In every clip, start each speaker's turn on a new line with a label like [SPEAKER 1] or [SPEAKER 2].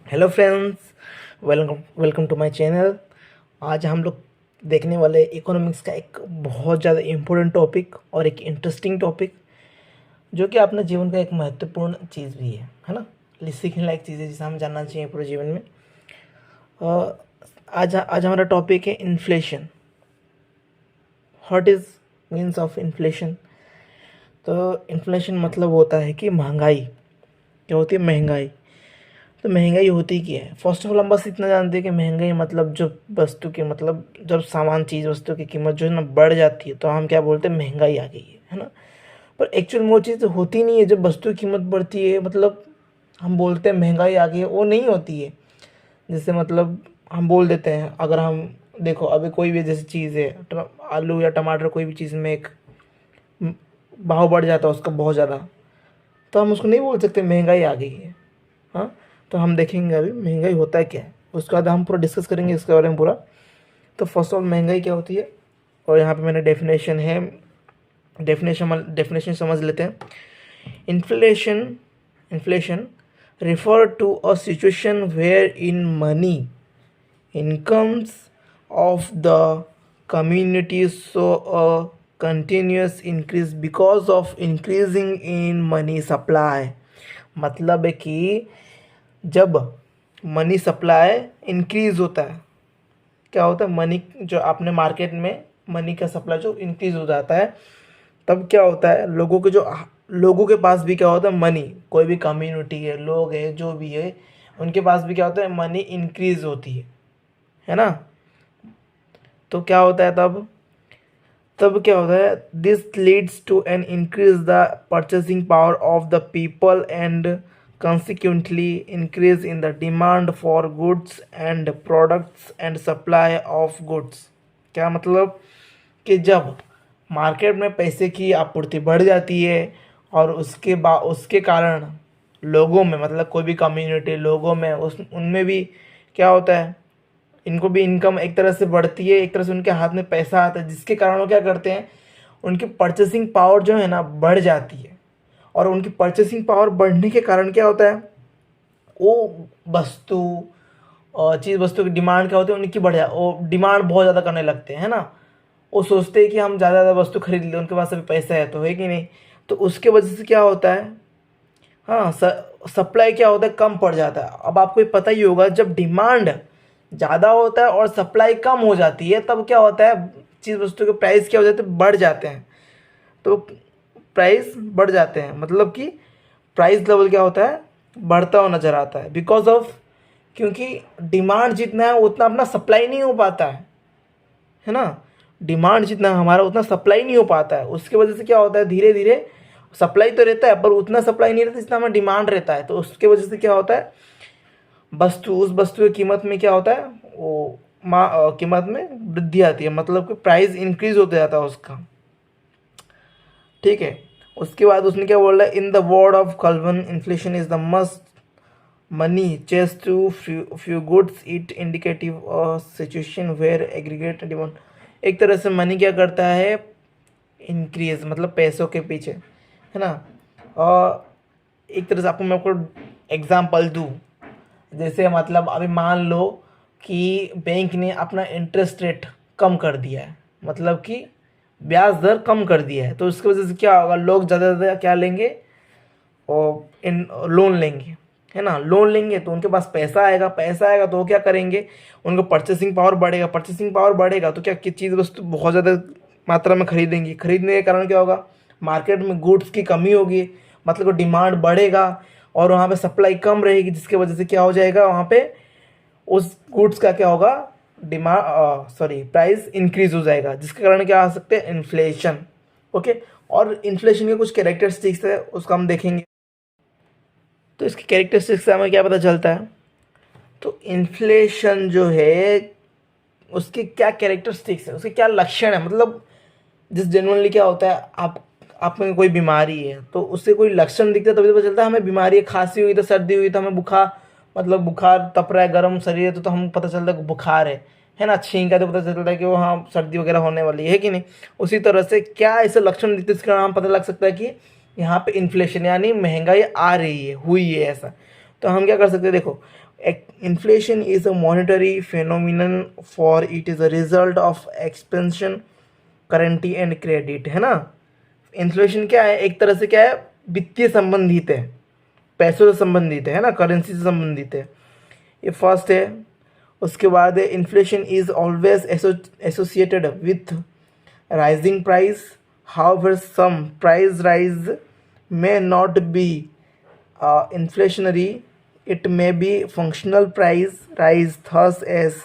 [SPEAKER 1] Hello friends, welcome welcome to my channel. आज हम लोग देखने वाले इकोनॉमिक्स का एक बहुत ज़्यादा इम्पोर्टेंट टॉपिक और एक इंटरेस्टिंग टॉपिक, जो कि अपने जीवन का एक महत्वपूर्ण चीज़ भी है ना। सीखने लायक चीज़ है जिसे हम जानना चाहिए पूरे जीवन में। अ, आज हमारा टॉपिक है inflation. What is means of inflation? तो इन्फ्लेशन मतलब होता है कि महंगाई। क्या होती है? महंगाई। तो महंगाई होती क्या है? फर्स्ट ऑफ ऑल हम बस इतना जानते हैं कि महंगाई मतलब जब वस्तु की मतलब जब सामान चीज़ वस्तु की कीमत जो है ना बढ़ जाती है तो हम क्या बोलते हैं? महंगाई आ गई है ना। पर एक्चुअल में वो चीज़ होती नहीं है। जब वस्तु की कीमत बढ़ती है मतलब हम बोलते हैं महंगाई आ गई है, वो नहीं होती है। जैसे मतलब हम बोल देते हैं, अगर हम देखो अभी कोई भी जैसी चीज़ है, आलू या टमाटर, कोई भी चीज़ में एक भाव बढ़ जाता है उसका बहुत ज़्यादा, तो हम उसको नहीं बोल सकते महंगाई आ गई है। हाँ, तो हम देखेंगे अभी महंगाई होता है क्या है, उसके बाद हम पूरा डिस्कस करेंगे इसके बारे में पूरा। तो फर्स्ट ऑफ ऑल महंगाई क्या होती है, और यहाँ पे मैंने डेफिनेशन है, डेफिनेशन समझ लेते हैं। Inflation inflation refer to a situation wherein money incomes of the community saw a continuous increase because of increasing in money supply। मतलब है कि जब मनी सप्लाई इंक्रीज होता है, क्या होता है? मनी जो आपने मार्केट में मनी का सप्लाई जो इंक्रीज हो जाता है, तब क्या होता है? लोगों के पास भी क्या होता है? मनी, कोई भी कम्युनिटी है, लोग है, जो भी है, उनके पास भी क्या होता है? मनी इंक्रीज होती है ना। तो क्या होता है तब क्या होता है? This leads to an increase the purchasing power of the people and consequently increase in the demand for goods and products and supply of goods। क्या मतलब कि जब मार्केट में पैसे की आपूर्ति बढ़ जाती है और उसके कारण लोगों में मतलब कोई भी कम्युनिटी लोगों में उनमें भी क्या होता है? इनको भी इनकम एक तरह से बढ़ती है, एक तरह से उनके हाथ में पैसा आता है, जिसके कारण वो क्या करते हैं? उनकी परचेसिंग पावर जो है ना बढ़ जाती है। और उनकी परचेसिंग पावर बढ़ने के कारण क्या होता है? वो वस्तु और चीज़ वस्तु की डिमांड क्या होती है? उनकी बढ़ जा वो डिमांड बहुत ज़्यादा करने लगते हैं ना। वो सोचते हैं कि हम ज़्यादा ज़्यादा वस्तु खरीद लें, उनके पास अभी पैसा है तो, है कि नहीं? तो उसके वजह से क्या होता है? हाँ, सप्लाई क्या होता है? कम पड़ जाता है। अब आपको ये पता ही होगा, जब डिमांड ज़्यादा होता है और सप्लाई कम हो जाती है तब क्या होता है? चीज़ वस्तु के प्राइस क्या हो जाते हैं? बढ़ जाते हैं। तो प्राइस बढ़ जाते हैं मतलब कि प्राइस लेवल क्या होता है? बढ़ता हुआ नज़र आता है। बिकॉज ऑफ, क्योंकि डिमांड जितना है उतना अपना सप्लाई नहीं हो पाता है ना। डिमांड जितना हमारा उतना सप्लाई नहीं हो पाता है, उसकी वजह से क्या होता है? धीरे धीरे सप्लाई तो रहता है पर उतना सप्लाई नहीं रहता जितना हमारा डिमांड रहता है। तो उसके वजह से क्या होता है? उस वस्तु की कीमत में क्या होता है? वो कीमत में वृद्धि आती है, मतलब कि प्राइस इंक्रीज होता जाता है उसका। ठीक है। उसके बाद उसने क्या बोल रहा है? In the word of Coulborn, inflation is the must money chase too few goods, it indicative situation where aggregate demand. एक तरह से मनी क्या करता है? इंक्रीज मतलब पैसों के पीछे, है ना। और एक तरह से आपको एग्जांपल दूँ, जैसे मतलब अभी मान लो कि बैंक ने अपना इंटरेस्ट रेट कम कर दिया है, मतलब कि ब्याज दर कम कर दिया है। तो उसकी वजह से क्या होगा? लोग ज़्यादा से ज़्यादा क्या लेंगे? और इन लोन लेंगे, है ना। लोन लेंगे तो उनके पास पैसा आएगा तो वो क्या करेंगे? उनको परचेसिंग पावर बढ़ेगा, परचेसिंग पावर बढ़ेगा तो क्या कि चीज़ वस्तु बहुत ज़्यादा मात्रा में खरीदेंगे। खरीदने के कारण क्या होगा? मार्केट में गुड्स की कमी होगी, मतलब डिमांड बढ़ेगा और वहाँ पे सप्लाई कम रहेगी, जिसकी वजह से क्या हो जाएगा? वहाँ पे उस गुड्स का क्या होगा? प्राइस इंक्रीज हो जाएगा, जिसके कारण क्या आ सकते हैं? इन्फ्लेशन। ओके। और इन्फ्लेशन के कुछ कैरेक्टरिस्टिक्स है, उसको हम देखेंगे। तो इसकी कैरेक्टरिस्टिक्स से हमें क्या पता चलता है? तो इन्फ्लेशन जो है उसके क्या कैरेक्टरिस्टिक्स है, उसके क्या लक्षण है, मतलब जिस जनरली क्या होता है, आप में कोई बीमारी है तो उससे कोई लक्षण दिखता है तभी तो पता चलता है हमें बीमारी है। खांसी हुई तो, सर्दी हुई तो हमें बुखार, मतलब बुखार तप रहा है, गर्म शरीर है तो हमें पता चलता है कि बुखार है ना। छींका तो पता चलता है कि वो हाँ सर्दी वगैरह होने वाली है कि नहीं। उसी तरह से क्या ऐसे लक्षण दिखते हैं इसका नाम पता लग सकता है कि यहाँ पे इन्फ्लेशन यानी महंगाई आ रही है, हुई है ऐसा। तो हम क्या कर सकते हैं, देखो inflation is a monetary phenomenon for it is a result of expansion currency and credit, है ना। इन्फ्लेशन क्या है, एक तरह से क्या है, वित्तीय संबंधित है, पैसों से संबंधित है ना, करेंसी से संबंधित है, ये फर्स्ट है। उसके बाद inflation is always associated with rising price, however some price rise may not be inflationary, it may be functional price rise, thus as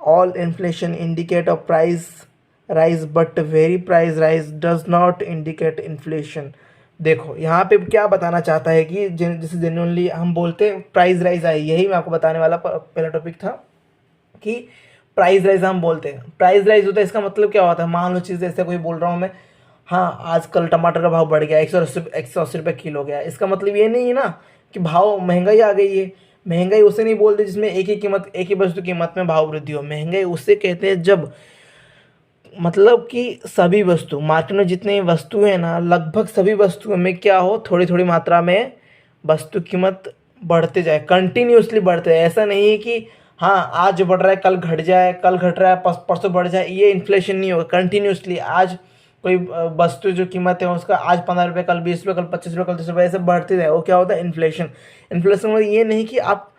[SPEAKER 1] all inflation indicate a price rise but very price rise does not indicate inflation। देखो यहाँ पे क्या बताना चाहता है कि जैसे genuinely हम बोलते हैं प्राइस राइज आई, यही मैं आपको बताने वाला पहला टॉपिक था कि प्राइस राइज हम बोलते हैं, प्राइस राइज होता है, इसका मतलब क्या होता है, मान लो चीज़ ऐसे कोई बोल रहा हूँ मैं, हाँ आजकल टमाटर का भाव बढ़ गया, 180 रुपये किलो गया, इसका मतलब ये नहीं है ना कि भाव महंगाई आ गई है। महंगाई उसे नहीं बोलते जिसमें एक ही कीमत, एक ही वस्तु कीमत में भाव वृद्धि हो। महंगाई उससे कहते हैं जब मतलब कि सभी वस्तु मार्केट में जितनी वस्तु है ना, लगभग सभी वस्तुओं में क्या हो, थोड़ी थोड़ी मात्रा में वस्तु कीमत बढ़ते जाए, कंटिन्यूसली बढ़ते जाए। ऐसा नहीं है कि हाँ आज बढ़ रहा है कल घट जाए, कल घट रहा है परसों बढ़ जाए, ये इन्फ्लेशन नहीं होगा। कंटिन्यूसली आज कोई वस्तु जो कीमत है उसका आज 15 रुपये, कल 20 रुपये, कल 25 रुपये, कल 30 रुपये, ऐसे बढ़ते जाए, वो क्या होता है, इन्फ्लेशन। इन्फ्लेशन मतलब ये नहीं कि आप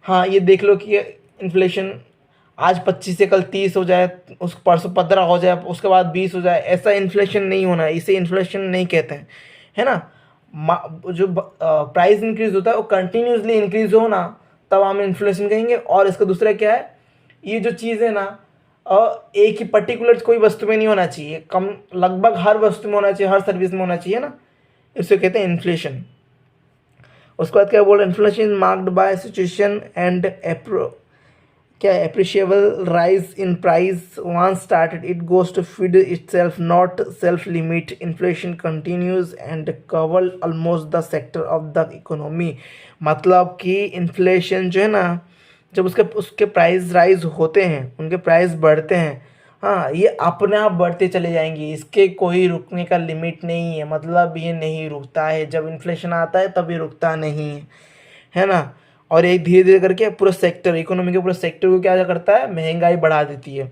[SPEAKER 1] हाँ ये देख लो कि इन्फ्लेशन आज 25 से कल 30 हो जाए, उस परसों 15 हो जाए, उसके बाद 20 हो जाए, ऐसा इन्फ्लेशन नहीं होना, इसे इन्फ्लेशन नहीं कहते हैं, है ना। जो प्राइस इंक्रीज होता है वो कंटिन्यूसली इंक्रीज हो ना, तब हम इन्फ्लेशन कहेंगे। और इसका दूसरा क्या है, ये जो चीज़ है ना एक ही पर्टिकुलर कोई वस्तु में नहीं होना चाहिए, कम लगभग हर वस्तु में होना चाहिए, हर सर्विस में होना चाहिए ना, इसे कहते हैं इन्फ्लेशन। उसके बाद क्या बोल रहे, inflation is marked by situation and क्या appreciable rise in price once started it goes to feed itself, not self limit। inflation continues and cover almost the sector of the economy। मतलब कि inflation जो है ना, जब उसके price rise होते हैं, उनके प्राइस बढ़ते हैं, हाँ ये अपने आप बढ़ते चले जाएंगे, इसके कोई रुकने का लिमिट नहीं है। मतलब ये नहीं रुकता है, जब इन्फ्लेशन आता है तब ये रुकता नहीं है ना। और ये धीरे धीरे करके पूरा सेक्टर, इकोनॉमी के पूरे सेक्टर को क्या करता है, महंगाई बढ़ा देती है,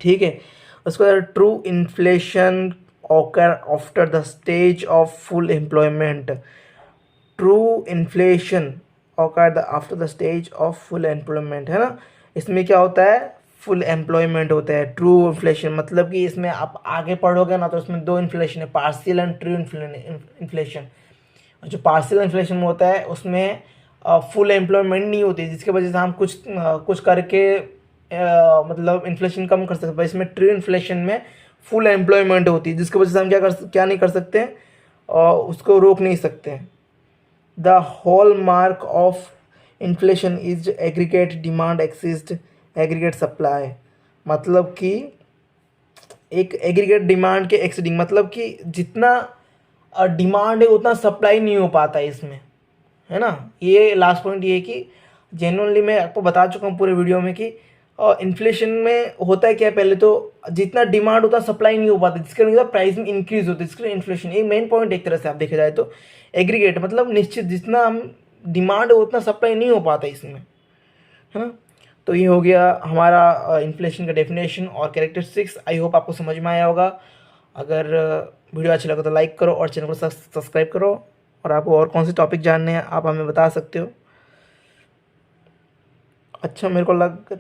[SPEAKER 1] ठीक है। उसके बाद true inflation occur after the stage of full employment. True inflation occur after the stage of full employment, है ना। इसमें क्या होता है, फुल एम्प्लॉयमेंट होता है। ट्रू इन्फ्लेशन मतलब कि इसमें आप आगे पढ़ोगे ना तो इसमें दो इन्फ्लेशन है, पार्शियल एंड ट्रू इन्फ्लेशन। जो पार्शियल इन्फ्लेशन में होता है उसमें फुल एम्प्लॉयमेंट नहीं होती, जिसकी वजह से हम कुछ करके मतलब इन्फ्लेशन कम कर सकते हैं। इसमें ट्रू इन्फ्लेशन में फुल एम्प्लॉयमेंट होती है, जिसकी वजह से हम क्या नहीं कर सकते, उसको रोक नहीं सकते। The hall mark of inflation is aggregate demand exist aggregate supply. मतलब कि एक एग्रीगेट डिमांड के एक्सीडिंग, मतलब कि जितना डिमांड है उतना सप्लाई नहीं हो पाता है इसमें, है ना। ये लास्ट पॉइंट ये है कि जेन्युइनली मैं आपको बता चुका हूँ पूरे वीडियो में कि इन्फ्लेशन में होता है क्या, पहले तो जितना डिमांड होता है सप्लाई नहीं हो पाता, जिसके वजह से प्राइस में इंक्रीज होता है, जिसके लिए इन्फ्लेशन। ये मेन पॉइंट एक तरह से आप देखा जाए तो एग्रीगेट मतलब निश्चित, जितना हम डिमांड है उतना सप्लाई नहीं हो पाता इसमें, है ना। तो ये हो गया हमारा इन्फ्लेशन का डेफिनेशन और कैरेक्टरिस्टिक्स। आई होप आपको समझ में आया होगा। अगर वीडियो अच्छा लगा तो लाइक करो और चैनल को सब्सक्राइब करो। और आपको और कौन से टॉपिक जानने हैं आप हमें बता सकते हो। अच्छा मेरे को लग